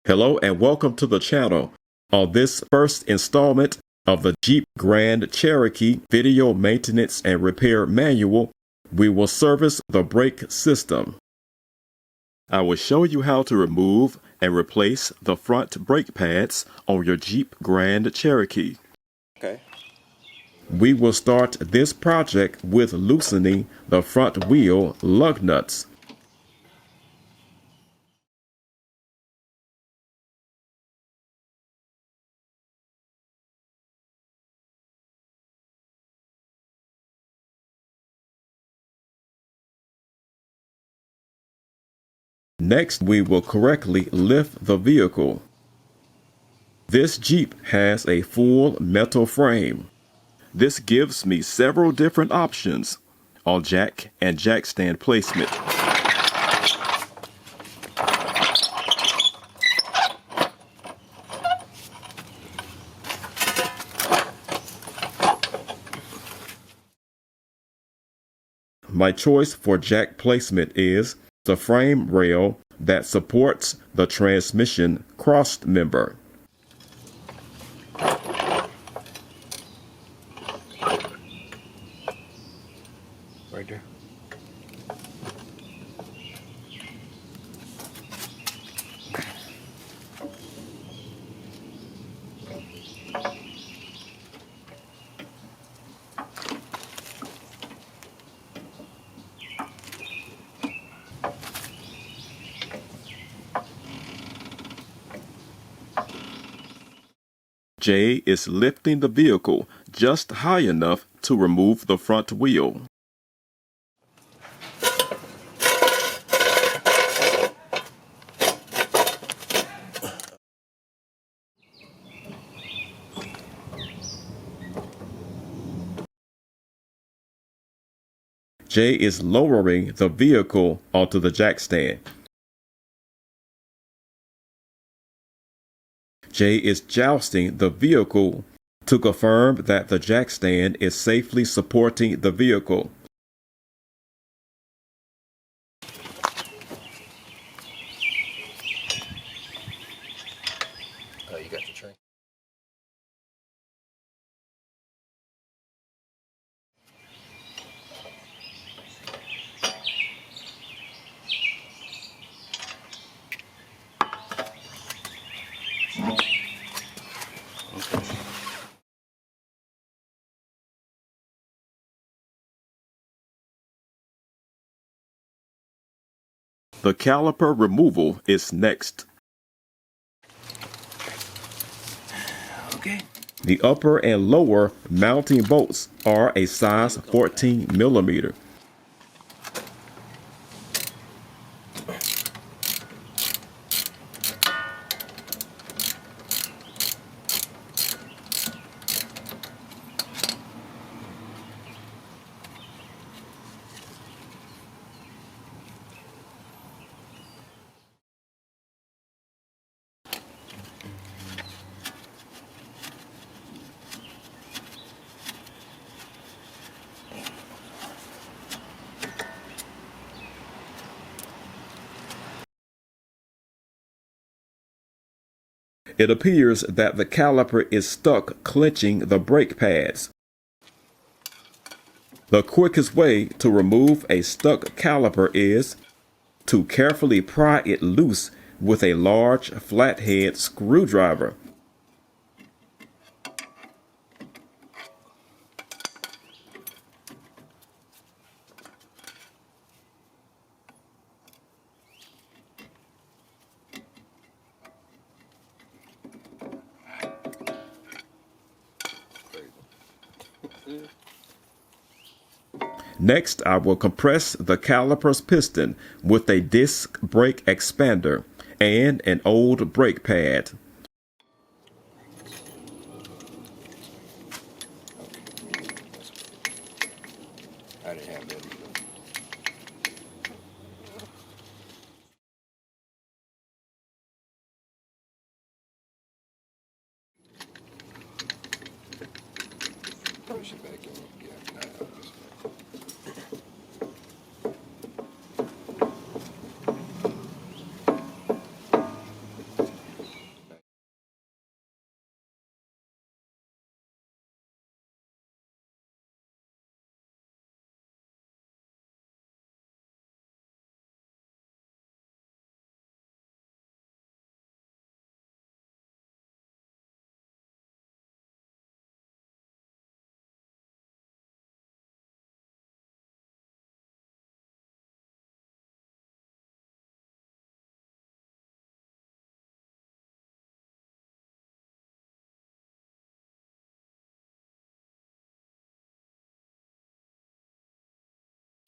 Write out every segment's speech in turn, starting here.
Hello and welcome to the channel. On this first installment of the Jeep Grand Cherokee Video Maintenance and Repair Manual, we will service the brake system. I will show you how to remove and replace the front brake pads on your Jeep Grand Cherokee. Okay. We will start this project with loosening the front wheel lug nuts. Next, we will correctly lift the vehicle. This Jeep has a full metal frame. This gives me several different options on jack and jack stand placement. My choice for jack placement is the frame rail that supports the transmission cross member. Right there. Jay is lifting the vehicle just high enough to remove the front wheel. Jay is lowering the vehicle onto the jack stand. Jay is jousting the vehicle to confirm that the jack stand is safely supporting the vehicle. Oh, you got your train. The caliper removal is next. Okay. The upper and lower mounting bolts are a size 14 millimeter. It appears that the caliper is stuck clenching the brake pads. The quickest way to remove a stuck caliper is to carefully pry it loose with a large flathead screwdriver. Next, I will compress the caliper's piston with a disc brake expander and an old brake pad. I didn't have that either. Push it back in. Yeah, I have this.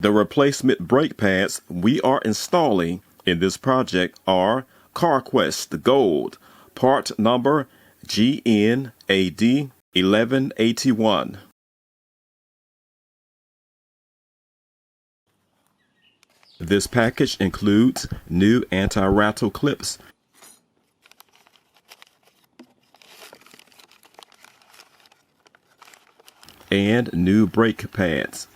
The replacement brake pads we are installing in this project are Carquest Gold, part number GNAD 1181. This package includes new anti-rattle clips, and new brake pads.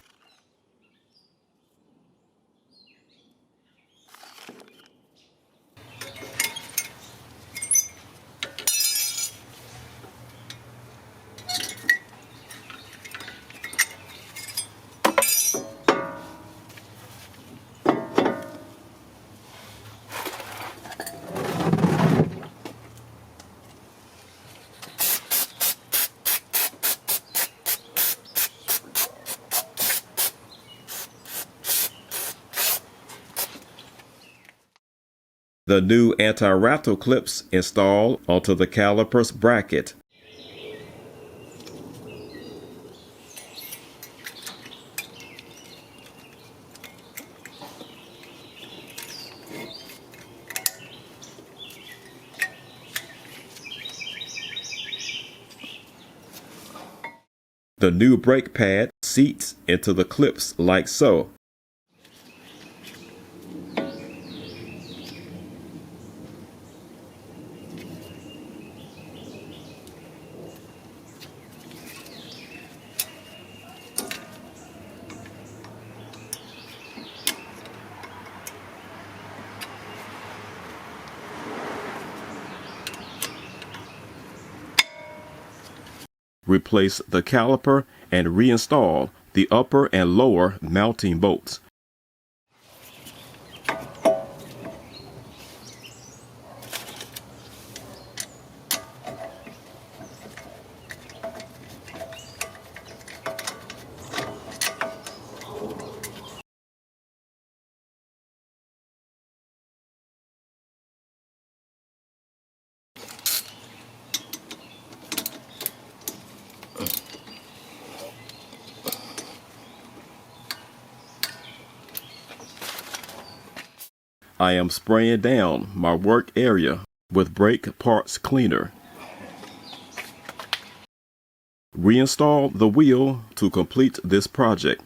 The new anti-rattle clips installed onto the caliper's bracket. The new brake pad seats into the clips like so. Replace the caliper and reinstall the upper and lower mounting bolts. I am spraying down my work area with brake parts cleaner. Reinstall the wheel to complete this project.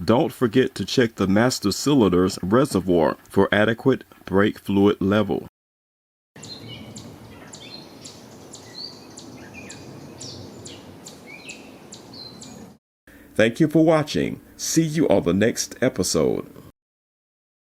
Don't forget to check the master cylinder's reservoir for adequate brake fluid level. Thank you for watching. See you on the next episode.